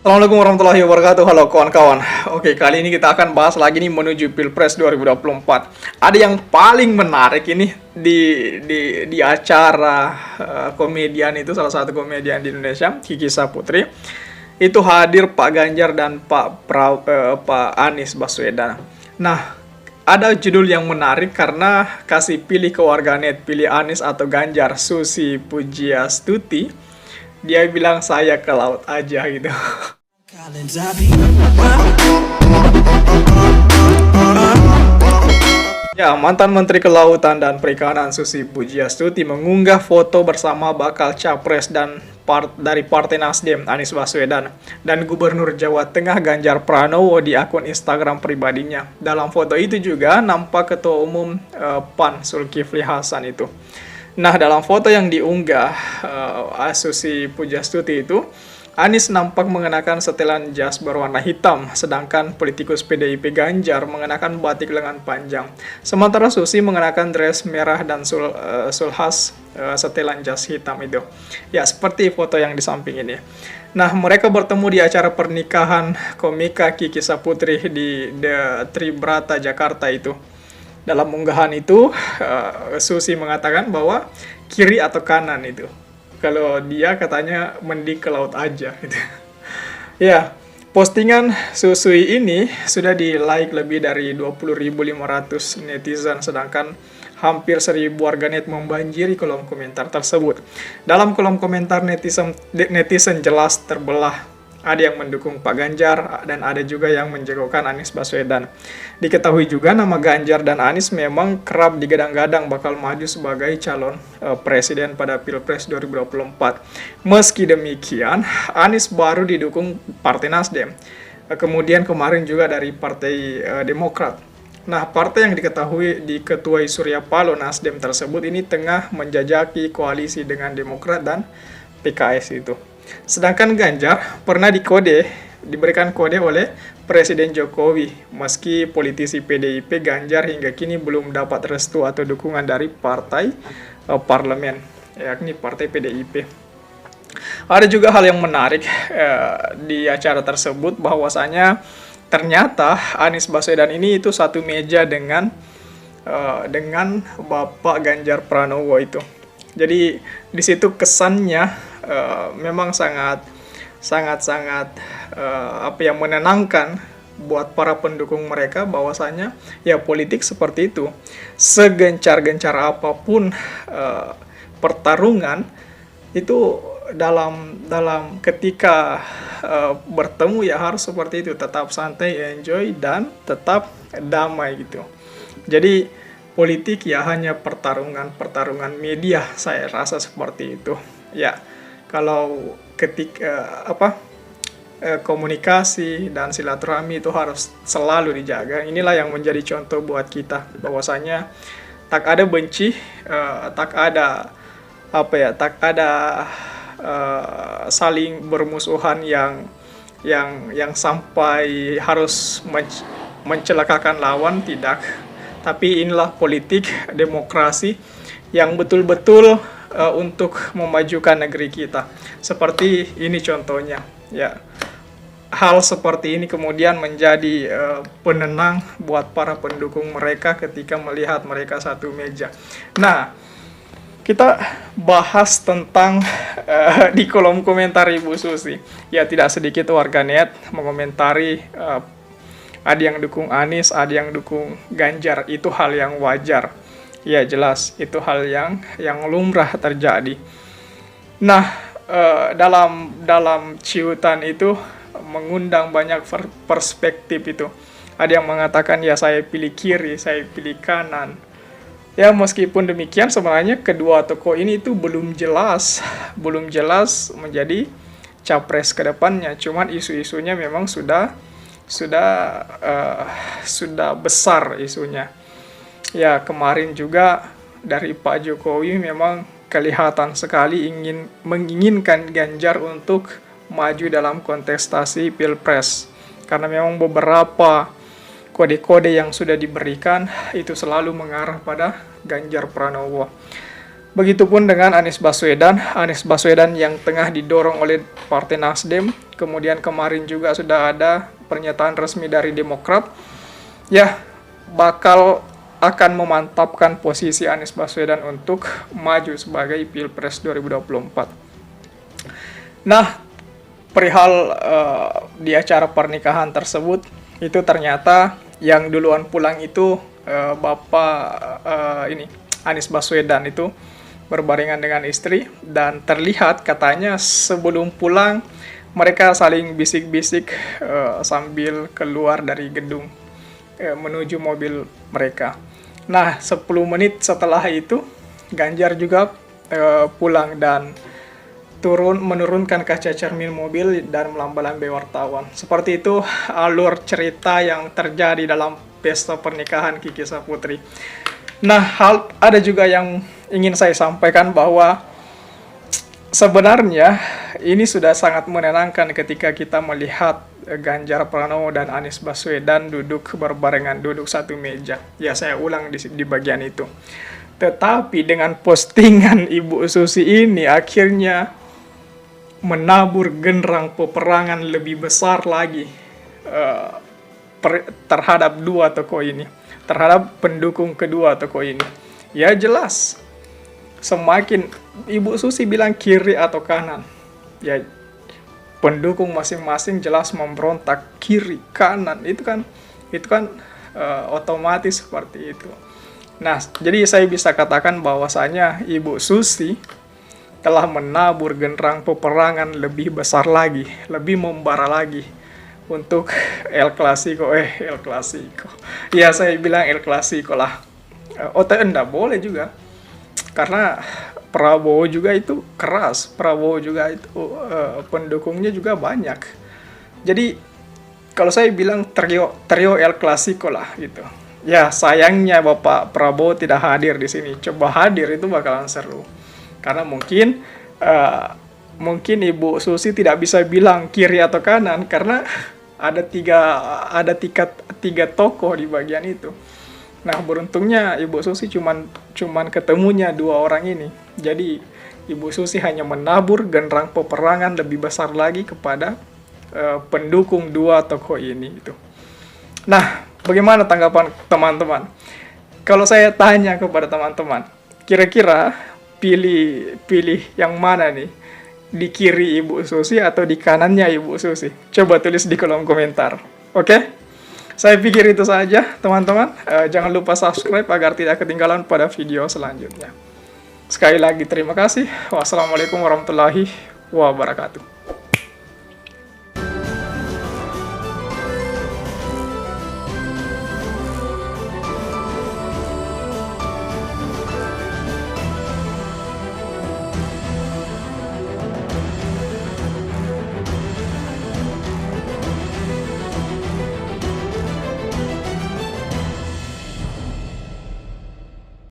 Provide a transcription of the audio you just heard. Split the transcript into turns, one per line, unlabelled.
Assalamualaikum warahmatullahi wabarakatuh. Halo kawan-kawan. Oke, kali ini kita akan bahas lagi nih menuju Pilpres 2024. Ada yang paling menarik ini di acara komedian itu, salah satu komedian di Indonesia, Kiki Saputri. Itu hadir Pak Ganjar dan Pak Anies Baswedan. Nah, ada judul yang menarik karena kasih pilih ke warganet, pilih Anies atau Ganjar. Susi Pujiastuti dia bilang saya ke laut aja gitu. Ya, mantan Menteri Kelautan dan Perikanan Susi Pujiastuti mengunggah foto bersama bakal capres dari Partai Nasdem Anies Baswedan dan Gubernur Jawa Tengah Ganjar Pranowo di akun Instagram pribadinya. Dalam foto itu juga nampak Ketua Umum PAN Zulkifli Hasan itu. Nah, dalam foto yang diunggah Susi Pujiastuti itu, Anies nampak mengenakan setelan jas berwarna hitam, sedangkan politikus PDIP Ganjar mengenakan batik lengan panjang. Sementara Susi mengenakan dress merah dan sulhas setelan jas hitam itu. Ya, seperti foto yang di samping ini. Nah, mereka bertemu di acara pernikahan komika Kiki Saputri di The Tribrata, Jakarta itu. Dalam unggahan itu, Susi mengatakan bahwa kiri atau kanan itu. Kalau dia katanya mending ke laut aja gitu. Ya, postingan Susui ini sudah di-like lebih dari 20.500 netizen, sedangkan hampir 1.000 warganet membanjiri kolom komentar tersebut. Dalam kolom komentar netizen jelas terbelah. Ada yang mendukung Pak Ganjar dan ada juga yang menjagokan Anies Baswedan. Diketahui juga nama Ganjar dan Anies memang kerap digadang-gadang bakal maju sebagai calon presiden pada Pilpres 2024. Meski demikian, Anies baru didukung Partai Nasdem. Kemudian kemarin juga dari Partai Demokrat. Nah, partai yang diketuai Surya Paloh Nasdem tersebut ini tengah menjajaki koalisi dengan Demokrat dan PKS itu. Sedangkan Ganjar pernah diberikan kode oleh Presiden Jokowi, meski politisi PDIP Ganjar hingga kini belum dapat restu atau dukungan dari partai parlemen, yakni partai PDIP. Ada juga hal yang menarik di acara tersebut, bahwasanya ternyata Anies Baswedan ini itu satu meja dengan Bapak Ganjar Pranowo itu. Jadi di situ kesannya memang sangat menenangkan buat para pendukung mereka, bahwasanya ya politik seperti itu. Segencar-gencar apapun pertarungan itu dalam ketika bertemu ya harus seperti itu, tetap santai, enjoy dan tetap damai gitu. Jadi politik ya hanya pertarungan media, saya rasa seperti itu. Ya, kalau komunikasi dan silaturahmi itu harus selalu dijaga. Inilah yang menjadi contoh buat kita, bahwasanya tak ada benci, tak ada saling bermusuhan yang sampai harus mencelakakan lawan, tidak. Tapi inilah politik demokrasi yang betul-betul untuk memajukan negeri kita. Seperti ini contohnya. Ya, hal seperti ini kemudian menjadi penenang buat para pendukung mereka ketika melihat mereka satu meja. Nah, kita bahas tentang di kolom komentar Ibu Susi. Ya, tidak sedikit warganet mengomentari ada yang dukung Anies, ada yang dukung Ganjar. Itu hal yang wajar. Ya, jelas itu hal yang lumrah terjadi. Nah, dalam ciutan itu mengundang banyak perspektif itu. Ada yang mengatakan ya saya pilih kiri, saya pilih kanan. Ya, meskipun demikian sebenarnya kedua tokoh ini itu belum jelas menjadi capres ke depannya. Cuman isu-isunya memang sudah besar isunya. Ya, kemarin juga dari Pak Jokowi memang kelihatan sekali menginginkan Ganjar untuk maju dalam kontestasi Pilpres. Karena memang beberapa kode-kode yang sudah diberikan itu selalu mengarah pada Ganjar Pranowo. Begitupun dengan Anies Baswedan yang tengah didorong oleh Partai Nasdem, kemudian kemarin juga sudah ada pernyataan resmi dari Demokrat, ya bakal akan memantapkan posisi Anies Baswedan untuk maju sebagai Pilpres 2024. Nah, perihal di acara pernikahan tersebut, itu ternyata yang duluan pulang itu Bapak Anies Baswedan itu berbarengan dengan istri, dan terlihat katanya sebelum pulang mereka saling bisik-bisik sambil keluar dari gedung menuju mobil mereka. Nah, 10 menit setelah itu Ganjar juga pulang dan menurunkan kaca cermin mobil dan melambai-lambai wartawan. Seperti itu alur cerita yang terjadi dalam pesta pernikahan Kiki Saputri. Nah, ada juga yang ingin saya sampaikan bahwa sebenarnya ini sudah sangat menenangkan ketika kita melihat Ganjar Pranowo dan Anies Baswedan duduk berbarengan, duduk satu meja. Ya, saya ulang di bagian itu. Tetapi dengan postingan Ibu Susi ini akhirnya menabur genderang peperangan lebih besar lagi terhadap dua tokoh ini, terhadap pendukung kedua tokoh ini. Ya jelas, semakin Ibu Susi bilang kiri atau kanan, ya pendukung masing-masing jelas memberontak kiri kanan, itu kan otomatis seperti itu. Nah, jadi saya bisa katakan bahwasanya Ibu Susi telah menabur genderang peperangan lebih besar lagi, lebih membara lagi untuk El Clasico. Ya, saya bilang El Clasico lah. Enggak boleh juga. Karena Prabowo juga itu keras. Prabowo juga itu pendukungnya juga banyak. Jadi kalau saya bilang trio El Clasico lah gitu. Ya, sayangnya Bapak Prabowo tidak hadir di sini. Coba hadir, itu bakalan seru. Karena mungkin Ibu Susi tidak bisa bilang kiri atau kanan karena ada tiga tokoh di bagian itu. Nah, beruntungnya Ibu Susi cuman ketemunya dua orang ini. Jadi Ibu Susi hanya menabur genderang peperangan lebih besar lagi kepada pendukung dua tokoh ini itu. Nah, bagaimana tanggapan teman-teman? Kalau saya tanya kepada teman-teman, kira-kira pilih yang mana nih? Di kiri Ibu Susi atau di kanannya Ibu Susi? Coba tulis di kolom komentar. Oke? Saya pikir itu saja, teman-teman. Jangan lupa subscribe agar tidak ketinggalan pada video selanjutnya. Sekali lagi terima kasih. Wassalamualaikum warahmatullahi wabarakatuh.